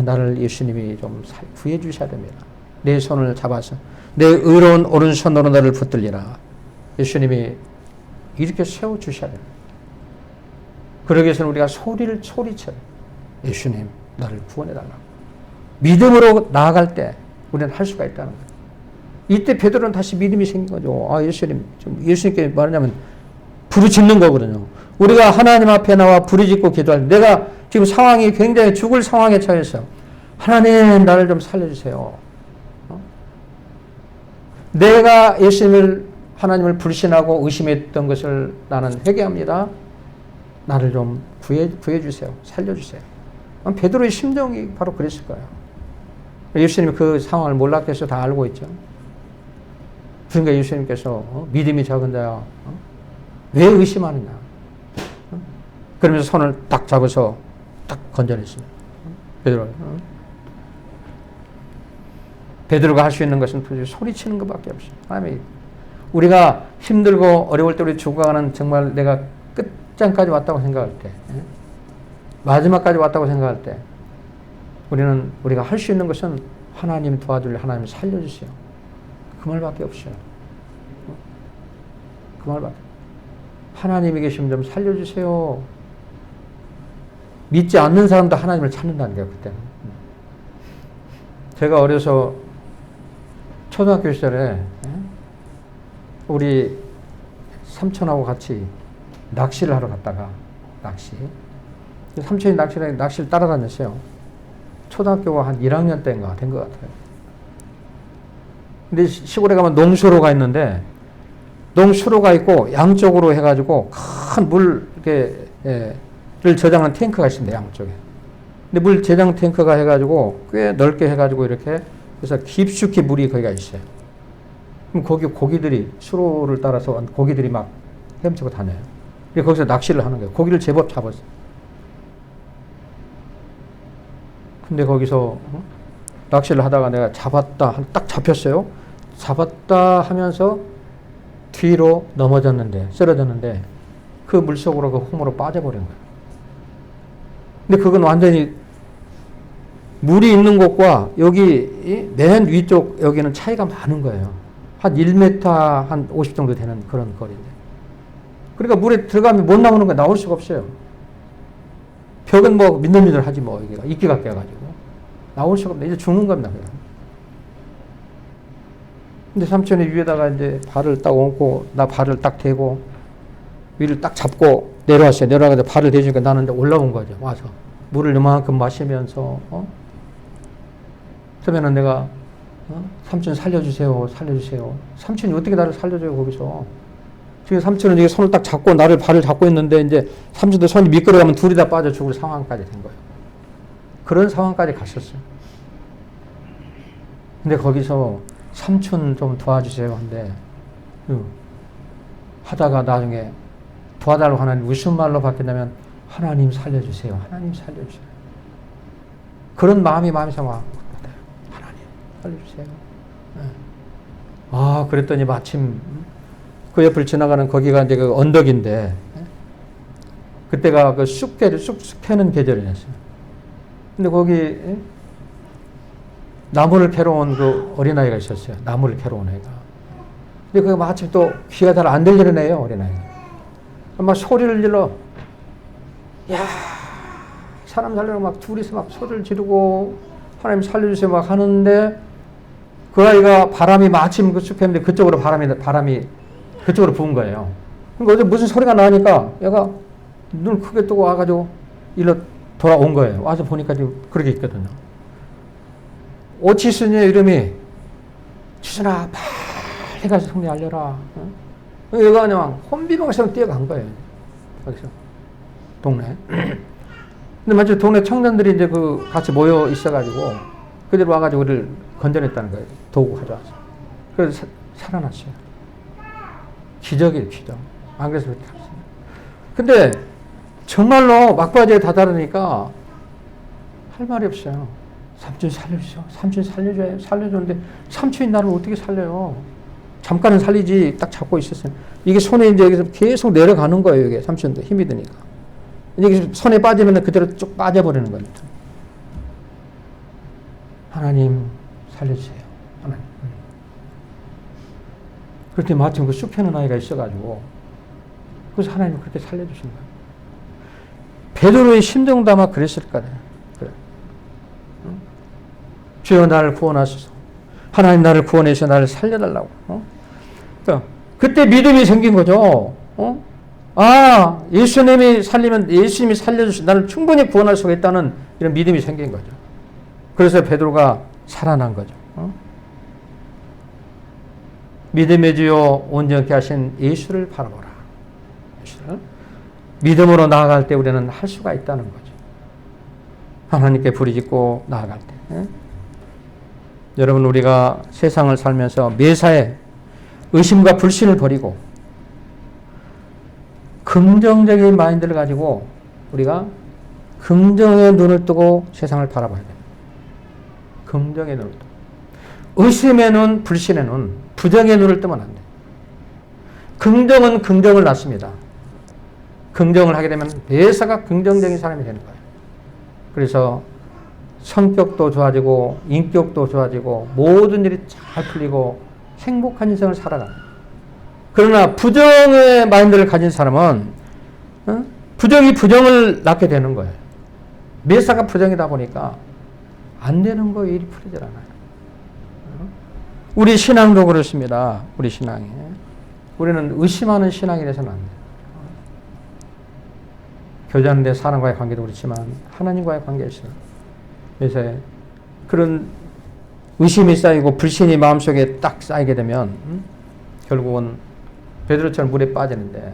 나를 예수님이 좀 구해 주셔야 됩니다. 내 손을 잡아서 내 의로운 오른손으로 나를 붙들리라. 예수님이 이렇게 세워 주셔야 됩니다. 그러기 위해서는 우리가 소리쳐요. 예수님 나를 구원해 달라고. 믿음으로 나아갈 때 우리는 할 수가 있다는 거예요. 이때 베드로는 다시 믿음이 생긴 거죠. 예수님, 예수님께 말하자면 부르짖는 거거든요. 우리가 하나님 앞에 나와 부르짖고 기도할 때 내가 지금 상황이 굉장히 죽을 상황에 처해서 하나님 나를 좀 살려주세요. 내가 예수님을 하나님을 불신하고 의심했던 것을 나는 회개합니다. 나를 좀 구해주세요. 살려주세요. 베드로의 심정이 바로 그랬을 거예요. 예수님이 그 상황을 몰랐겠어. 해서 다 알고 있죠. 그러니까 예수님께서 믿음이 적은 자야 왜 의심하느냐. 그러면서 손을 딱 잡아서 딱 건져냈습니다. 베드로가 할 수 있는 것은 도저히 소리치는 것밖에 없어요. 하나님, 우리가 힘들고 어려울 때 우리 죽어가는 정말 내가 끝장까지 왔다고 생각할 때, 마지막까지 왔다고 생각할 때, 우리가 할 수 있는 것은 하나님 도와줄 하나님 살려주세요. 그 말밖에 없어요. 그 말밖에. 하나님이 계시면 좀 살려주세요. 믿지 않는 사람도 하나님을 찾는다는 거예요, 그때는. 제가 어려서 초등학교 시절에 우리 삼촌하고 같이 낚시를 하러 갔다가 삼촌이 낚시를 따라다녔어요. 초등학교가 한 1학년 때인가 된 것 같아요. 근데 시골에 가면 농수로가 있는데 농수로가 있고 양쪽으로 해가지고 큰 물 를 저장하는 탱크가 있습니다. 양쪽에. 근데 물 저장 탱크가 해가지고 꽤 넓게 해가지고 이렇게 그래서 깊숙이 물이 거기가 있어요. 그럼 거기 고기들이 수로를 따라서 고기들이 막 헤엄치고 다녀요. 거기서 낚시를 하는 거예요. 고기를 제법 잡았어요. 근데 거기서 낚시를 하다가 내가 잡았다 딱 잡혔어요. 잡았다 하면서 뒤로 쓰러졌는데 그 물속으로 그 홈으로 빠져버린 거예요. 근데 그건 완전히 물이 있는 곳과 여기 맨 위쪽 여기는 차이가 많은 거예요. 한 1m 한 50 정도 되는 그런 거리인데. 그러니까 물에 들어가면 못 나오는 거예요. 나올 수가 없어요. 벽은 뭐 민들민들하지 뭐 여기가 이끼가 껴가지고 나올 수가 없네. 이제 죽는 겁니다. 그냥. 근데 삼촌이 위에다가 이제 발을 딱 얹고 나 발을 딱 대고 위를 딱 잡고 내려왔어요. 내려와서 발을 대주니까 나는 이제 올라온 거죠. 와서 물을 이만큼 마시면서 그러면은 내가 삼촌 살려주세요. 삼촌이 어떻게 나를 살려줘요 거기서. 지금 삼촌은 이게 손을 딱 잡고 발을 잡고 있는데 이제 삼촌도 손이 미끄러가면 둘이 다 빠져 죽을 상황까지 된 거예요. 그런 상황까지 갔었어요. 근데 거기서 삼촌 좀 도와주세요 한데 하다가 나중에 도와달라고 하나님 무슨 말로 바뀌냐면 하나님 살려주세요. 그런 마음에서 막 하나님 살려주세요. 아 그랬더니 마침 그 옆을 지나가는 거기가 이제 그 언덕인데 그때가 그 쑥 캐는 계절이었어요. 근데 거기 나무를 캐러 온 그 어린아이가 있었어요. 나무를 캐러 온 애가. 근데 그 마침 또 귀가 잘 안 들리는 애예요, 어린아이가. 막 소리를 질러. 야, 사람 살려고 막 둘이서 막 소리를 지르고 하나님 살려주세요 막 하는데 그 아이가 바람이 마침 그 숲했는데 그쪽으로 바람이 그쪽으로 부은 거예요. 그러니까 어제 무슨 소리가 나니까 얘가 눈을 크게 뜨고 와가지고 일로 돌아온 거예요. 와서 보니까 지금 그렇게 있거든요. 오치순이의 이름이 치순아 빨리 가서 성리 알려라. 얘가 그냥 혼비방처럼 뛰어간 거예요. 거기서 동네. 근데 마치 동네 청년들이 이제 그 같이 모여 있어가지고 그대로 와가지고 우리를 건져냈다는 거예요. 도구 가져와서. 그래서 살아났어요. 기적이에요, 기적. 안 그래서 그렇게 했어요. 근데 정말로 막바지에 다다르니까 할 말이 없어요. 삼촌 살려주세요. 삼촌 살려줬는데 삼촌이 나를 어떻게 살려요? 잠깐은 살리지 딱 잡고 있었어요. 이게 손에 이제 여기서 계속 내려가는 거예요. 이게 삼촌도 힘이 드니까. 이게 손에 빠지면 그대로 쭉 빠져버리는 겁니다. 하나님 살려주세요. 하나님. 그랬더니 마침 그 쑥 캐는 아이가 있어가지고 그래서 하나님 그렇게 살려주신 거예요. 베드로의 심정도 아마 그랬을 거예요. 그래. 주여 나를 구원하소서. 하나님 나를 구원해서 나를 살려달라고. 그때 믿음이 생긴 거죠. 예수님이 살리면 예수님이 살려주시 나를 충분히 구원할 수가 있다는 이런 믿음이 생긴 거죠. 그래서 베드로가 살아난 거죠. 믿음의 주요 온전케 하신 예수를 바라보라. 예수를 믿음으로 나아갈 때 우리는 할 수가 있다는 거죠. 하나님께 부르짖고 나아갈 때. 여러분, 우리가 세상을 살면서 매사에 의심과 불신을 버리고 긍정적인 마인드를 가지고 우리가 긍정의 눈을 뜨고 세상을 바라봐야 됩니다. 긍정의 눈을 뜨고. 의심의 눈, 불신의 눈, 부정의 눈을 뜨면 안 돼요. 긍정은 긍정을 낳습니다. 긍정을 하게 되면 매사가 긍정적인 사람이 되는 거예요. 그래서 성격도 좋아지고 인격도 좋아지고 모든 일이 잘 풀리고 행복한 인생을 살아갑니다. 그러나 부정의 마인드를 가진 사람은 부정이 부정을 낳게 되는 거예요. 매사가 부정이다 보니까 안 되는 거예요. 일이 풀리질 않아요. 우리 신앙도 그렇습니다. 우리 신앙이. 우리는 의심하는 신앙이 돼서는 안 돼요. 교제하는데 사람과의 관계도 그렇지만 하나님과의 관계에 있어요. 그래서 그런 의심이 쌓이고 불신이 마음속에 딱 쌓이게 되면 결국은 베드로처럼 물에 빠지는데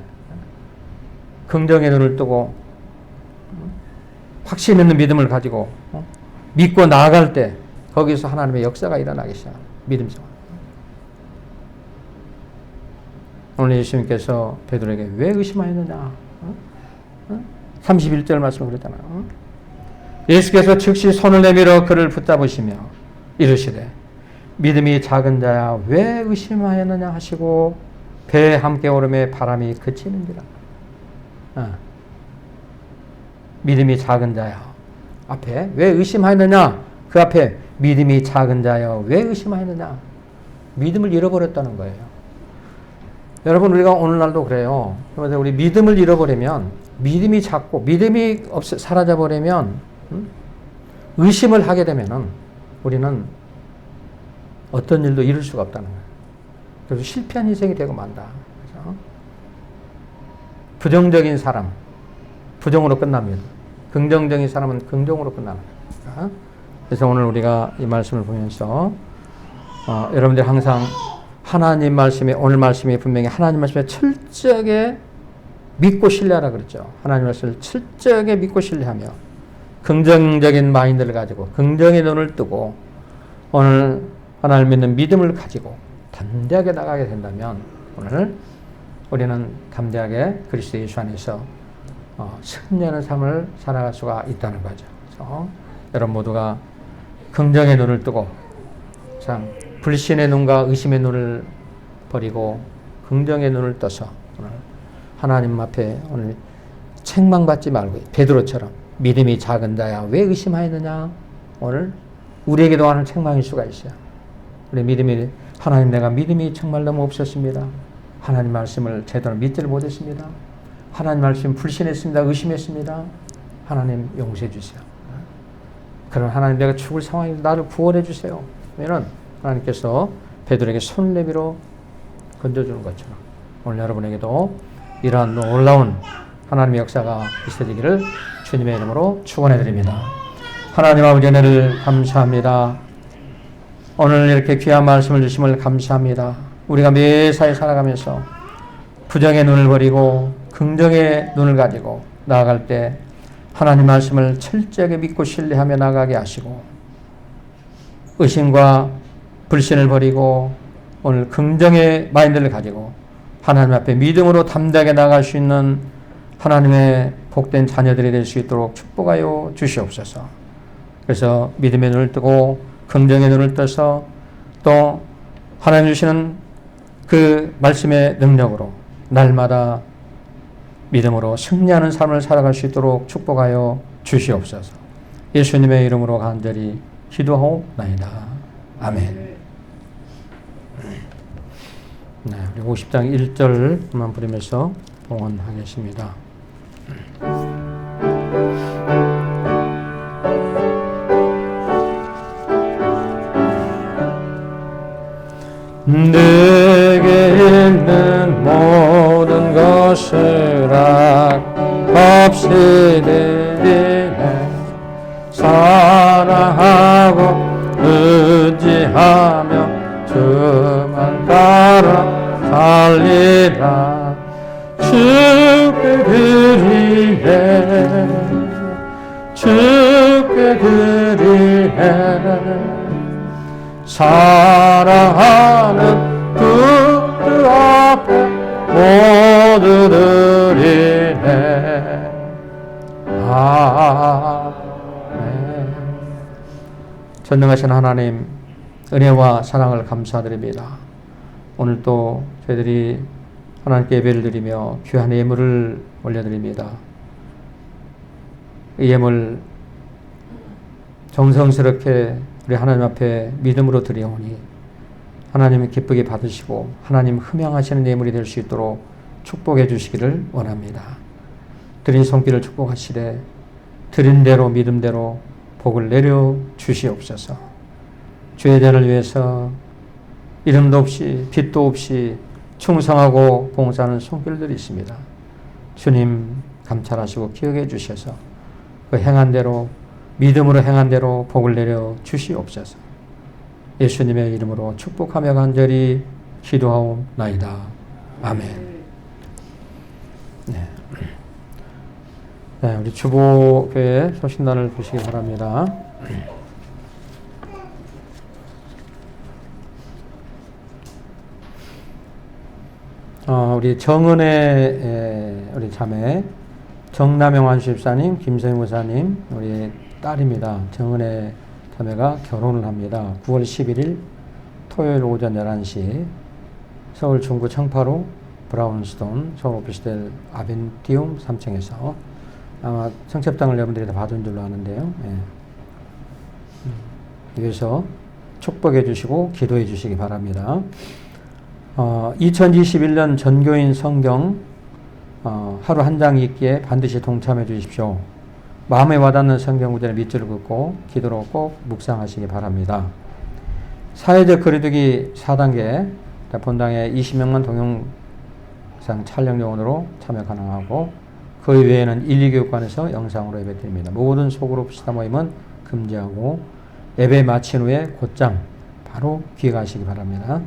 긍정의 눈을 뜨고 확신 있는 믿음을 가지고 믿고 나아갈 때 거기서 하나님의 역사가 일어나기 시작합니다. 믿음 생활. 오늘 예수님께서 베드로에게 왜 의심하였느냐? 31절 말씀을 그랬잖아요. 예수께서 즉시 손을 내밀어 그를 붙잡으시며 이르시되 믿음이 작은 자야 왜 의심하였느냐 하시고 배에 함께 오름에 바람이 그치는지라. 믿음이 작은 자야 앞에 왜 의심하였느냐? 그 앞에 믿음이 작은 자여 왜 의심하였느냐? 믿음을 잃어버렸다는 거예요. 여러분, 우리가 오늘날도 그래요. 우리 믿음을 잃어버리면 믿음이 작고 믿음이 사라져버리면 의심을 하게 되면은 우리는 어떤 일도 이룰 수가 없다는 거예요. 그래서 실패한 인생이 되고 만다. 그렇죠? 부정적인 사람, 부정으로 끝납니다. 긍정적인 사람은 긍정으로 끝납니다. 그래서 오늘 우리가 이 말씀을 보면서 여러분들 항상 하나님 말씀에 오늘 말씀이 분명히 하나님 말씀에 철저하게 믿고 신뢰하라 그랬죠. 하나님 말씀을 철저하게 믿고 신뢰하며 긍정적인 마인드를 가지고 긍정의 눈을 뜨고 오늘 하나님 믿는 믿음을 가지고 담대하게 나가게 된다면 오늘 우리는 담대하게 그리스도 예수 안에서 승리하는 삶을 살아갈 수가 있다는 거죠. 그래서 여러분 모두가 긍정의 눈을 뜨고 참 불신의 눈과 의심의 눈을 버리고 긍정의 눈을 떠서 오늘 하나님 앞에 오늘 책망받지 말고 베드로처럼 믿음이 작은 자야 왜 의심하였느냐? 오늘 우리에게도 하는 책망일 수가 있어요. 우리 믿음이 하나님 내가 믿음이 정말 너무 없었습니다. 하나님 말씀을 제대로 믿지를 못했습니다. 하나님 말씀 불신했습니다. 의심했습니다. 하나님 용서해 주세요. 그럼 하나님 내가 죽을 상황에 나를 구원해 주세요. 그러면 하나님께서 베드로에게 손을 내밀어 건져주는 것처럼 오늘 여러분에게도 이러한 놀라운 하나님의 역사가 있어지기를 주님의 이름으로 축원해 드립니다. 하나님 아버지 은혜를 감사합니다. 오늘 이렇게 귀한 말씀을 주심을 감사합니다. 우리가 매사에 살아가면서 부정의 눈을 버리고 긍정의 눈을 가지고 나아갈 때 하나님 말씀을 철저하게 믿고 신뢰하며 나가게 하시고 의심과 불신을 버리고 오늘 긍정의 마인드를 가지고 하나님 앞에 믿음으로 담대하게 나갈 수 있는 하나님의 복된 자녀들이 될 수 있도록 축복하여 주시옵소서. 그래서 믿음의 눈을 뜨고 긍정의 눈을 떠서 또 하나님 주시는 그 말씀의 능력으로 날마다 믿음으로 승리하는 삶을 살아갈 수 있도록 축복하여 주시옵소서. 예수님의 이름으로 간절히 기도하옵나이다. 아멘. 네, 우리 50장 1절만 부르면서 봉헌하겠습니다. 내게 있는 모든 것을 의지하며 주만 따라 달리라. 주께 드리네 주께 드리네 사랑하는 그들 앞에 모두 드리네. 아멘. 전능하신 하나님, 은혜와 사랑을 감사드립니다. 오늘 또 저희들이 하나님께 예배를 드리며 귀한 예물을 올려드립니다. 이 예물 정성스럽게 우리 하나님 앞에 믿음으로 드리오니 하나님이 기쁘게 받으시고 하나님 흠양하시는 예물이 될 수 있도록 축복해 주시기를 원합니다. 드린 손길을 축복하시되 드린 대로 믿음대로 복을 내려 주시옵소서. 주의 대를 위해서 이름도 없이 빛도 없이 충성하고 봉사하는 손길들이 있습니다. 주님 감찰하시고 기억해 주셔서 그 행한 대로 믿음으로 행한 대로 복을 내려 주시옵소서. 예수님의 이름으로 축복하며 간절히 기도하옵나이다. 아멘. 네. 네, 우리 주보교회 소식단을 보시기 바랍니다. 우리 정은혜 우리 자매 정남영 안수집사님, 김성희 목사님 우리 딸입니다. 정은혜 자매가 결혼을 합니다. 9월 11일 토요일 오전 11시 서울 중구 청파로 브라운스톤 서울 오피스텔 아벤티움 3층에서 아마 청첩장을 여러분들이 다 받은 줄로 아는데요. 여기서 축복해 주시고 기도해 주시기 바랍니다. 2021년 전교인 성경 하루 한 장 읽기에 반드시 동참해 주십시오. 마음에 와닿는 성경 구절의 밑줄을 긋고 기도로 꼭 묵상하시기 바랍니다. 사회적 거리두기 4단계 본당에 20명만 동영상 촬영 요원으로 참여 가능하고 그 외에는 1, 2교육관에서 영상으로 예배드립니다. 모든 소그룹 시다 모임은 금지하고 예배 마친 후에 곧장 바로 귀가하시기 바랍니다.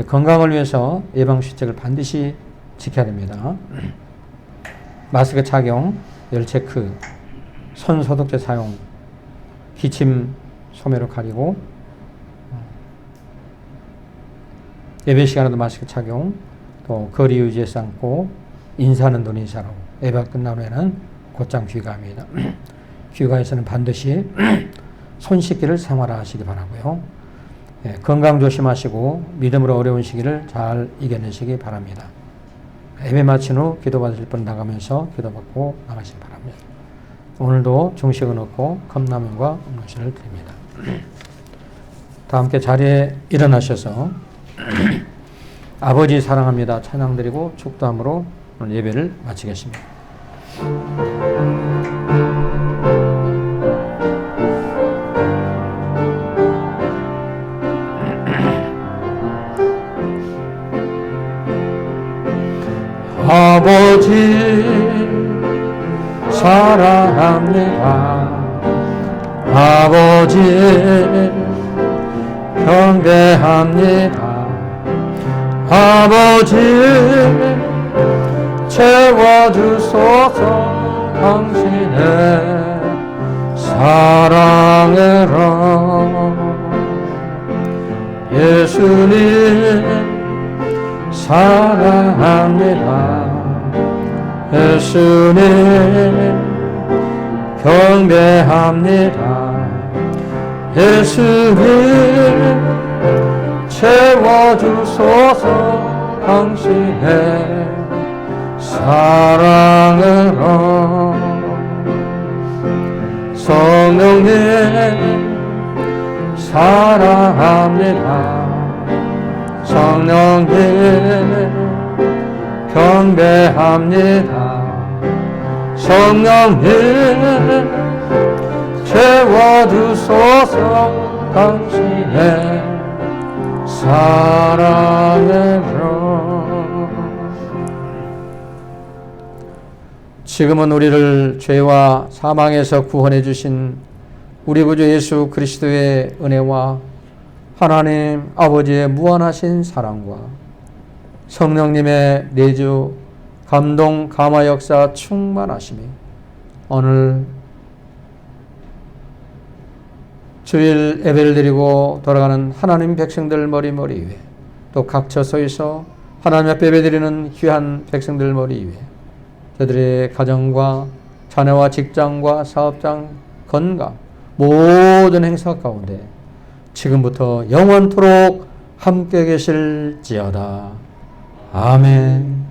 건강을 위해서 예방수칙을 반드시 지켜야 됩니다. 마스크 착용, 열 체크, 손 소독제 사용, 기침 소매로 가리고 예배 시간에도 마스크 착용, 또 거리 유지해서 앉고 인사는 눈 인사로 예배가 끝난 후에는 곧장 귀가합니다. 귀가에서는 반드시 손 씻기를 생활화하시기 바라고요. 건강 조심하시고 믿음으로 어려운 시기를 잘 이겨내시기 바랍니다. 예배 마친 후 기도 받으실 분 나가면서 기도받고 나가시기 바랍니다. 오늘도 중식은 없고 컵라면과 음료수를 드립니다. 다 함께 자리에 일어나셔서 아버지 사랑합니다 찬양 드리고 축도함으로 오늘 예배를 마치겠습니다. 아버지 사랑합니다. 아버지 경배합니다. 아버지 채워주소서 당신의 사랑으로. 예수님 사랑합니다. 예수님 경배합니다. 예수님 채워주소서 당신의 사랑으로. 성령님 사랑합니다. 성령님 경배합니다. 성령님 채워주소서 당신의 사랑으로. 지금은 우리를 죄와 사망에서 구원해 주신 우리 구주 예수 그리스도의 은혜와 하나님 아버지의 무한하신 사랑과 성령님의 내주 감동 감화 역사 충만하심이 오늘 주일 예배를 드리고 돌아가는 하나님 백성들 머리 위에 또 각처 서 있어 하나님 앞에 예배드리는 귀한 백성들 머리 위에 저들의 가정과 자녀와 직장과 사업장 건강 모든 행사 가운데 지금부터 영원토록 함께 계실지어다. 아멘.